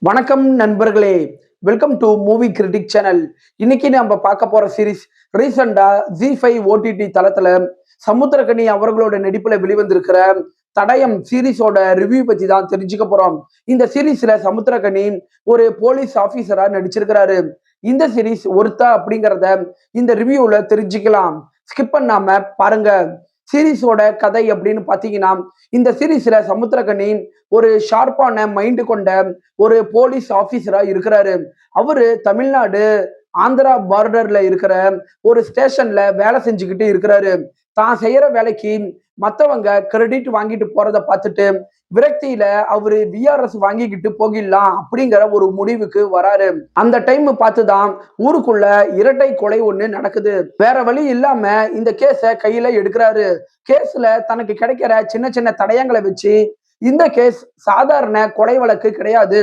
வணக்கம் நண்பர்களே, welcome to movie critic channel. இன்னைக்கு நம்ம பார்க்க போற சீரிஸ் ரீசெண்டா ஜி5 ஓடிடி தளத்துல சமுத்திரக்கனி அவர்களோட நடிப்புல வெளிவந்திருக்கிற தடயம் சீரிஸோட ரிவ்யூ பத்தி தான் தெரிஞ்சுக்க போறோம். இந்த சீரிஸ்ல சமுத்திரக்கனி ஒரு போலீஸ் ஆபீசரா நடிச்சிருக்கிறாரு. இந்த சீரிஸ் ஒருத்தா அப்படிங்கிறத இந்த ரிவ்யூல தெரிஞ்சுக்கலாம். ஸ்கிப் பண்ணாம பாருங்க. சீரிஸோட கதை அப்படின்னு பாத்தீங்கன்னா, இந்த சீரிஸ்ல சமுத்திரக்கனி ஒரு ஷார்ப்பான மைண்ட் கொண்ட ஒரு போலீஸ் ஆபீசரா இருக்கிறாரு. அவரு தமிழ்நாடு ஆந்திரா பார்டர்ல இருக்கிற ஒரு ஸ்டேஷன்ல வேலை செஞ்சுக்கிட்டு இருக்கிறாரு. தான் செய்யற வேலைக்கு மத்தவங்க கிரெடிட் வாங்கிட்டு போறத பார்த்துட்டு விரக்தியில அவரு விஆர்எஸ் வாங்கிக்கிட்டு போகிடலாம் அப்படிங்கிற ஒரு முடிவுக்கு வராரு. அந்த டைம் பார்த்துதான் ஊருக்குள்ள இரட்டை கொலை ஒண்ணு நடக்குது. வேற வழி இல்லாம இந்த கேஸ கையில எடுக்கிறாரு. கேஸ்ல தனக்கு கிடைக்கிற சின்ன சின்ன தடயங்களை வச்சு இந்த கேஸ் சாதாரண கொலை வழக்கு கிடையாது,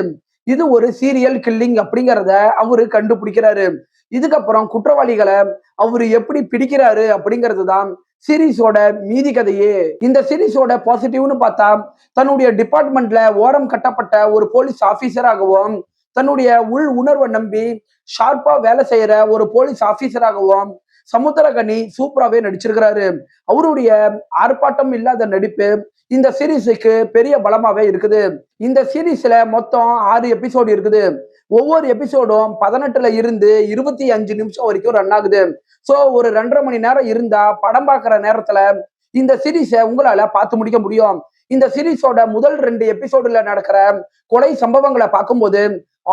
இது ஒரு சீரியல் கில்லிங் அப்படிங்கிறத அவரு கண்டுபிடிக்கிறாரு. இதுக்கப்புறம் குற்றவாளிகளை அவரு எப்படி பிடிக்கிறாரு அப்படிங்கிறது தான் சீரிஸோட மீதி கதையே. இந்த சீரிஸோட பாசிட்டிவ்னு பார்த்தா, தன்னுடைய டிபார்ட்மெண்ட்ல ஓரம் கட்டப்பட்ட ஒரு போலீஸ் ஆபீசராகவும் தன்னுடைய உள் உணர்வை நம்பி ஷார்ப்பா வேலை செய்யற ஒரு போலீஸ் ஆபீசராகவும் சமுத்திரக்கனி சூப்பராகவே நடிச்சிருக்கிறாரு. அவருடைய ஆர்ப்பாட்டம் இல்லாத நடிப்பு இந்த சீரீஸுக்கு பெரிய பலமாவே இருக்குது. இந்த சீரீஸ்ல மொத்தம் 6 எபிசோடு இருக்குது. ஒவ்வொரு எபிசோடும் 18ல இருந்து 25 நிமிஷம் வரைக்கும் ரன் ஆகுது. சோ ஒரு 2.5 மணி நேரம் இருந்தா படம் பார்க்குற நேரத்துல இந்த சீரீஸை உங்களால பார்த்து முடிக்க முடியும். இந்த சீரீஸோட முதல் 2 எபிசோடுல நடக்கிற கொலை சம்பவங்களை பார்க்கும்போது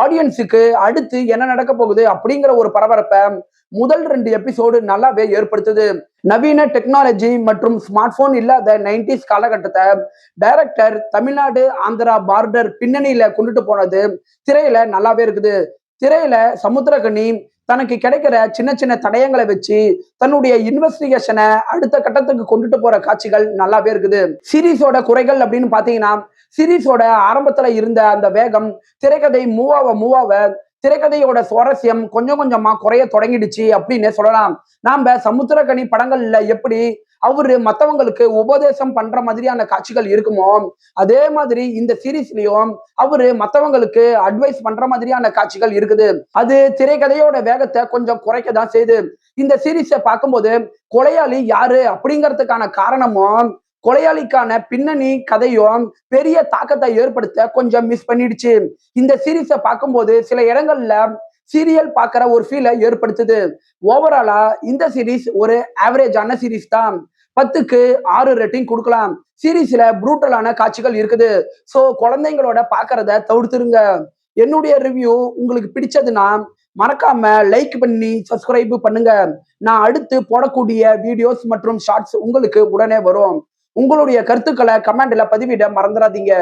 ஆடியன்ஸுக்கு அடுத்து என்ன நடக்க போகுது அப்படிங்கிற ஒரு பரபரப்பை முதல் 2 எபிசோடு நல்லாவே ஏற்படுத்துது. நவீன டெக்னாலஜி மற்றும் ஸ்மார்ட் போன் இல்லாத 90s காலகட்டத்தை டைரக்டர் தமிழ்நாடு ஆந்திரா பார்டர் பின்னணியில கொண்டுட்டு போனது திரையில நல்லாவே இருக்குது. திரையில சமுத்திரக்கனி தனக்கு கிடைக்கிற சின்ன சின்ன தடயங்களை வச்சு தன்னுடைய இன்வெஸ்டிகேஷனை அடுத்த கட்டத்துக்கு கொண்டுட்டு போற காட்சிகள் நல்லாவே இருக்குது. சீரீஸோட குறைகள் அப்படின்னு பாத்தீங்கன்னா, சீரீஸோட ஆரம்பத்துல இருந்த அந்த வேகம் திரைக்கதை மூவாவ திரைக்கதையோட சுவாரஸ்யம் கொஞ்சம் கொஞ்சமா குறைய தொடங்கிடுச்சு அப்படின்னு சொல்லலாம். நாம சமுத்திரக்கனி படங்கள்ல எப்படி அவரு மத்தவங்களுக்கு உபதேசம் பண்ற மாதிரியான காட்சிகள் இருக்குமோ, அதே மாதிரி இந்த சீரீஸ்லயும் அவரு மத்தவங்களுக்கு அட்வைஸ் பண்ற மாதிரியான காட்சிகள் இருக்குது. அது திரைக்கதையோட வேகத்தை கொஞ்சம் குறைக்க தான் செய்யுது. இந்த சீரீஸை பார்க்கும்போது கொலையாளி யாரு அப்படிங்கிறதுக்கான காரணமும் கொலையாளிக்கான பின்னணி கதையும் பெரிய தாக்கத்தை ஏற்படுத்த கொஞ்சம் மிஸ் பண்ணிடுச்சு. இந்த சீரீஸை பார்க்கும்போது சில இடங்கள்ல சீரியல் பார்க்குற ஒரு ஃபீலை ஏற்படுத்துது. ஓவராலா இந்த சீரீஸ் ஒரு ஆவரேஜான சீரீஸ் தான். 10க்கு 6 ரேட்டிங் கொடுக்கலாம். சீரீஸ்ல ப்ரூட்டலான காட்சிகள் இருக்குது. ஸோ குழந்தைங்களோட பார்க்கறத தவிர்த்துருங்க. என்னுடைய ரிவ்யூ உங்களுக்கு பிடிச்சதுன்னா மறக்காம லைக் பண்ணி சப்ஸ்கிரைப் பண்ணுங்க. நான் அடுத்து போடக்கூடிய வீடியோஸ் மற்றும் ஷார்ட்ஸ் உங்களுக்கு உடனே வரும். உங்களுடைய கருத்துக்களை கமெண்ட்ல பதிவிட மறந்துடாதீங்க.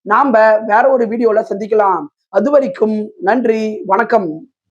நாம வேற ஒரு வீடியோல சந்திக்கலாம். அது வரைக்கும் நன்றி, வணக்கம்.